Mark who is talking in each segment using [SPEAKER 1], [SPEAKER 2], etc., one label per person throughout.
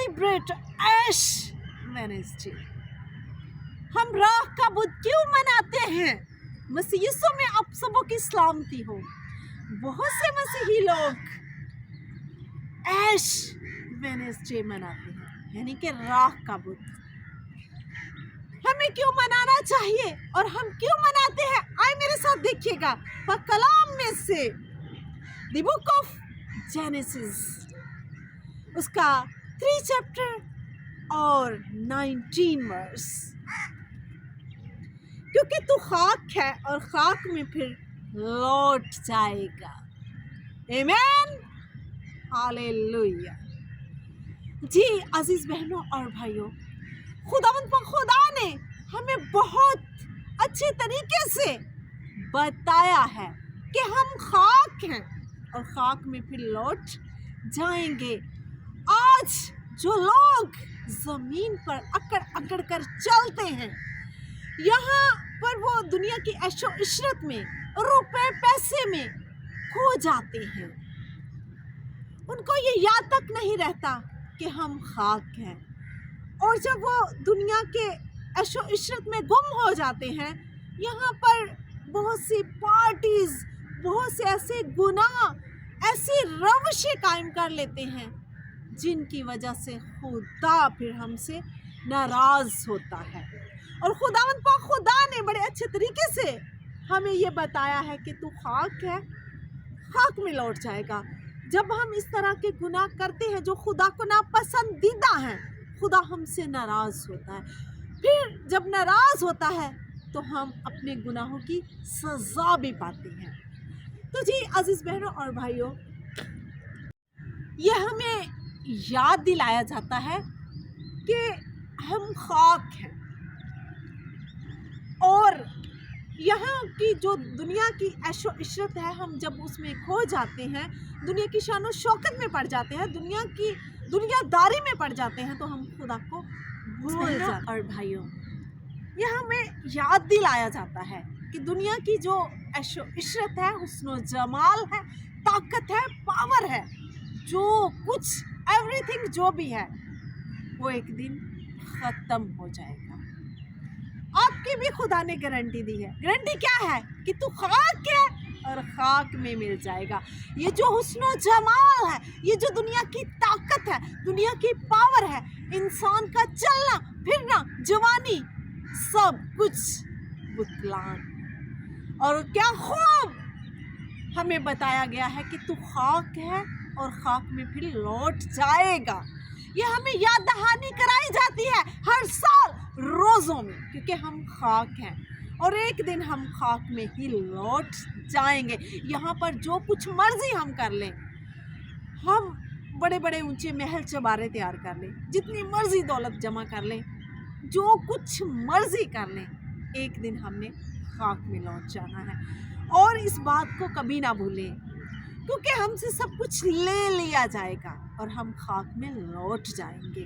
[SPEAKER 1] celebrate Ash Wednesday? हम राख का बुध क्यों मनाते हैं? मसीह यीशु में आप सबों की सलामती हो। बहुत से मसीही लोग ऐश वेडनेसडे मनाते हैं, यानी कि राख का बुध। हमें क्यों मनाना चाहिए और हम क्यों मनाते हैं? आए मेरे साथ देखिएगा कलाम में से द बुक ऑफ जेनेसिस, उसका 3 चैप्टर और 19 वर्स। क्योंकि तू खाक है और खाक में फिर लौट जाएगा। आमीन, हालेलुया। जी अजीज बहनों और भाइयों, खुदा ने हमें बहुत अच्छे तरीके से बताया है कि हम खाक हैं और खाक में फिर लौट जाएंगे। आज जो लोग जमीन पर अकड़ अकड़ कर चलते हैं, यहाँ पर वो दुनिया की ऐशो इशरत में, रुपए पैसे में खो जाते हैं। उनको ये याद तक नहीं रहता कि हम खाक हैं। और जब वो दुनिया के ऐशो इशरत में गुम हो जाते हैं, यहाँ पर बहुत सी पार्टीज, बहुत से ऐसे गुनाह, ऐसी रवशें कायम कर लेते हैं जिनकी वजह से खुदा फिर हमसे नाराज होता है। और खुदा ने बड़े अच्छे तरीके से हमें ये बताया है कि तू खाक है, खाक में लौट जाएगा। जब हम इस तरह के गुनाह करते हैं जो खुदा को नापसंदीदा हैं, खुदा हमसे नाराज होता है। फिर जब नाराज होता है तो हम अपने गुनाहों की सजा भी पाते हैं। तो जी अजीज बहनों और भाइयों, यह हमें याद दिलाया जाता है कि हम खाक हैं। और यहाँ की जो दुनिया की ऐशो इशरत है, हम जब उसमें खो जाते हैं, दुनिया की शानो शौकत में पड़ जाते हैं, दुनियादारी में पड़ जाते हैं, तो हम खुदा को भूल जाते हैं। और भाइयों, यह हमें याद दिलाया जाता है कि दुनिया की जो ऐशो इशरत है, हुस्नो जमाल है, ताकत है, पावर है, जो कुछ एवरीथिंग जो भी है, वो एक दिन ख़त्म हो जाएगा। आपकी भी खुदा ने गारंटी दी है। गारंटी क्या है? कि तू खाक है और खाक में मिल जाएगा। ये जो हुस्नो जमाल है, ये जो दुनिया की ताकत है, दुनिया की पावर है, इंसान का चलना फिरना, जवानी, सब कुछ बुतलान। और क्या खूब हमें बताया गया है कि तू खाक है और खाक में फिर लौट जाएगा। ये हमें याद दहानी कराई जाती है हर साल रोज़ों में, क्योंकि हम खाक हैं और एक दिन हम खाक में ही लौट जाएंगे। यहाँ पर जो कुछ मर्जी हम कर लें, हम बड़े बड़े ऊंचे महल चबारे तैयार कर लें, जितनी मर्जी दौलत जमा कर लें, जो कुछ मर्जी कर लें, एक दिन हमने खाक में लौट जाना है। और इस बात को कभी ना भूलें, क्योंकि हमसे सब कुछ ले लिया जाएगा और हम खाक में लौट जाएंगे।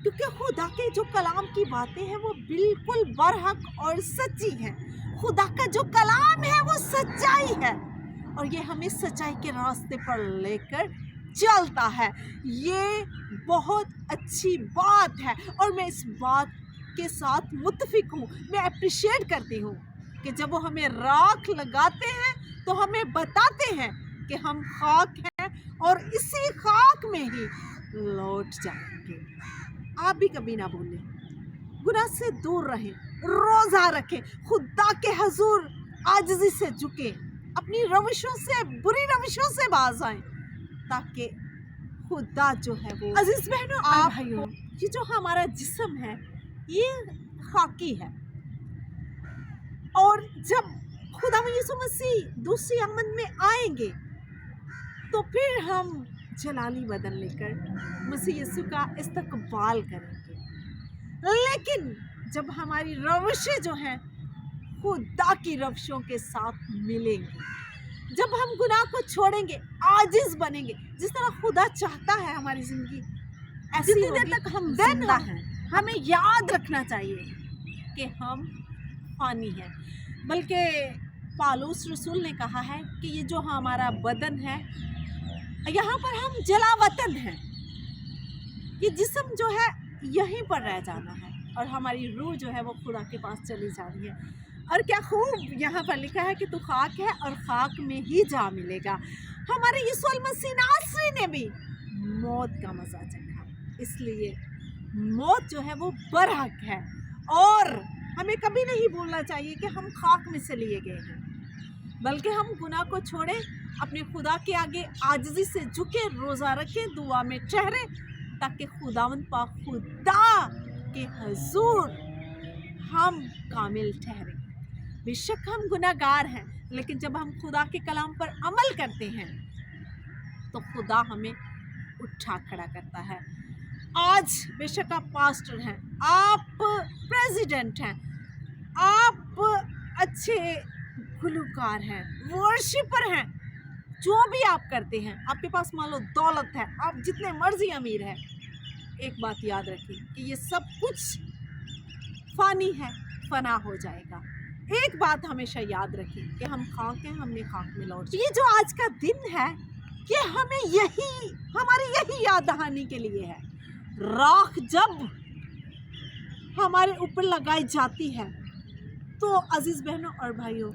[SPEAKER 1] क्योंकि खुदा के जो कलाम की बातें हैं वो बिल्कुल बरहक और सच्ची हैं। खुदा का जो कलाम है वो सच्चाई है और ये हमें सच्चाई के रास्ते पर लेकर चलता है। ये बहुत अच्छी बात है और मैं इस बात के साथ मुत्तफिक हूँ। मैं अप्रिशिएट करती हूँ कि जब वो हमें राख लगाते हैं तो हमें बताते हैं कि हम खाक हैं और इसी खाक में ही लौट जाएंगे। आप भी कभी ना भूलें, गुनाह से दूर रहें, रोज़ा रखें, खुदा के हजूर आजिज़ी से झुकें, अपनी रविशों से, बुरी रविशों से बाज आएं, ताकि खुदा जो है वो अजीज बहनों और भाइयों, ये जो हमारा जिस्म है ये खाकी है। और जब खुदा यीशु मसीह दूसरी आमद में आएंगे तो फिर हम जलाली बदन लेकर मसीह यीशु का इस्तकबाल करेंगे। लेकिन जब हमारी रविशें जो हैं खुदा की रविशों के साथ मिलेंगी, जब हम गुनाह को छोड़ेंगे, आजिज़ बनेंगे, जिस तरह खुदा चाहता है हमारी ज़िंदगी ऐसी जितनी देर तक हम जिंदा हैं, हमें याद रखना चाहिए कि हम फानी हैं। बल्कि पौलुस रसूल ने कहा है कि ये जो हमारा बदन है, यहाँ पर हम जलावतन हैं, ये जिस्म जो है यहीं पर रह जाना है और हमारी रूह जो है वो खुदा के पास चली जा रही है। और क्या खूब यहाँ पर लिखा है कि तू खाक है और खाक में ही जा मिलेगा। हमारे यीशु मसीह नासरी ने भी मौत का मजा चखा, इसलिए मौत जो है वो बरहक है। और हमें कभी नहीं भूलना चाहिए कि हम खाक में से लिए गए हैं, बल्कि हम गुनाह को छोड़े, अपने खुदा के आगे आजिज़ी से झुके, रोज़ा रखें, दुआ में ठहरे, ताकि खुदावंद पाक खुदा के हजूर हम कामिल ठहरे। बेशक हम गुनाहगार हैं, लेकिन जब हम खुदा के कलाम पर अमल करते हैं तो खुदा हमें उठा खड़ा करता है। आज बेशक आप पास्टर हैं, आप प्रेसिडेंट हैं, आप अच्छे गुलकार हैं, वर्शिपर हैं, जो भी आप करते हैं, आपके पास मान लो दौलत है, आप जितने मर्जी अमीर हैं, एक बात याद रखिए कि ये सब कुछ फानी है, फना हो जाएगा। एक बात हमेशा याद रखिए कि हम खाक हैं, हमने खाक में लौट। ये जो आज का दिन है, ये हमें हमारी यही याद दहानी के लिए है। राख जब हमारे ऊपर लगाई जाती है तो अजीज बहनों और भाइयों,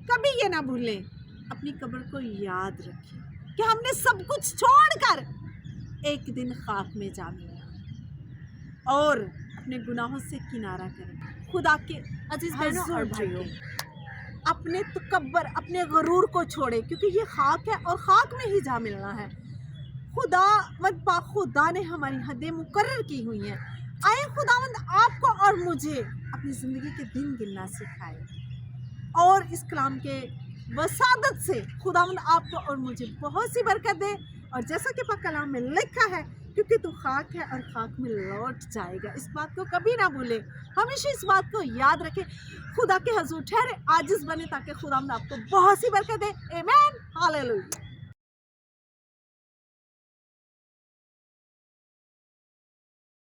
[SPEAKER 1] कभी ये ना भूलें, अपनी कब्र को याद रखें कि हमने सब कुछ छोड़कर एक दिन खाक में जा मिलना, और अपने गुनाहों से किनारा करें। खुदा के अजीज बहनों और भाइयों, अपने तकब्बर, अपने गरूर को छोड़े, क्योंकि ये खाक है और खाक में ही जा मिलना है। खुदा ने हमारी हदें मुकर्रर की हुई हैं। आए खुदावंद आपको और मुझे अपनी ज़िंदगी के दिन गिनना सिखाए, और इस कलाम के वसादत से खुदावंद आपको और मुझे बहुत सी बरकत दे। और जैसा कि पाक कलाम में लिखा है, क्योंकि तू खाक है और खाक में लौट जाएगा, इस बात को कभी ना भूले, हमेशा इस बात को याद रखें। खुदा के हजूर ठहरे, आजिज़ बने, ताकि खुदावंद आपको बहुत सी बरकत दे। आमीन, हालेलुया।